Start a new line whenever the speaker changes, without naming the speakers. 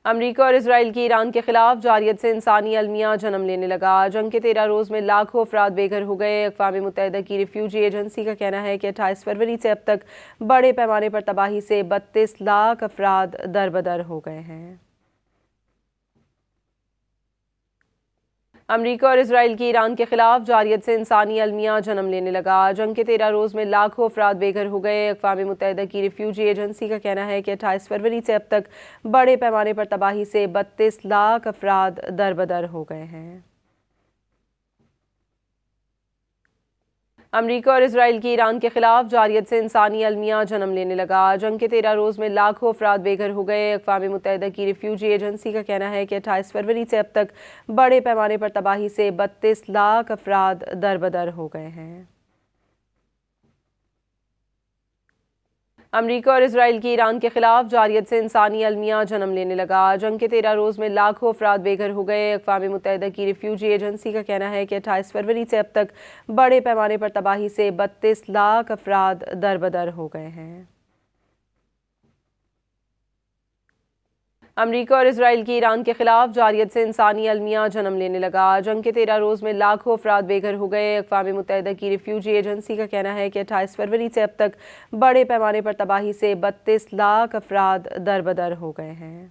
امریکہ اور اسرائیل کی ایران کے خلاف جارحیت سے انسانی المیہ جنم لینے لگا۔ جنگ کے 13 روز میں لاکھوں افراد بے گھر ہو گئے۔ اقوام متحدہ کی ریفیوجی ایجنسی کا کہنا ہے کہ 28 فروری سے اب تک بڑے پیمانے پر تباہی سے 32 لاکھ افراد دربدر ہو گئے ہیں۔ امریکہ اور اسرائیل کی ایران کے خلاف جارحیت سے انسانی المیہ جنم لینے لگا۔ جنگ کے 13 روز میں لاکھوں افراد بے گھر ہو گئے۔ اقوام متحدہ کی ریفیوجی ایجنسی کا کہنا ہے کہ 28 فروری سے اب تک بڑے پیمانے پر تباہی سے 32 لاکھ افراد دربدر ہو گئے ہیں۔ امریکہ اور اسرائیل کی ایران کے خلاف جارحیت سے انسانی المیہ جنم لینے لگا۔ جنگ کے 13 روز میں لاکھوں افراد بے گھر ہو گئے۔ اقوام متحدہ کی ریفیوجی ایجنسی کا کہنا ہے کہ 28 فروری سے اب تک بڑے پیمانے پر تباہی سے 32 لاکھ افراد دربدر ہو گئے ہیں۔ امریکہ اور اسرائیل کی ایران کے خلاف جارحیت سے انسانی المیہ جنم لینے لگا۔ جنگ کے 13 روز میں لاکھوں افراد بے گھر ہو گئے۔ اقوام متحدہ کی ریفیوجی ایجنسی کا کہنا ہے کہ 28 فروری سے اب تک بڑے پیمانے پر تباہی سے 32 لاکھ افراد دربدر ہو گئے ہیں۔ امریکہ اور اسرائیل کی ایران کے خلاف جارحیت سے انسانی المیہ جنم لینے لگا۔ جنگ کے 13 روز میں لاکھوں افراد بے گھر ہو گئے۔ اقوام متحدہ کی ریفیوجی ایجنسی کا کہنا ہے کہ 28 فروری سے اب تک بڑے پیمانے پر تباہی سے 32 لاکھ افراد دربدر ہو گئے ہیں۔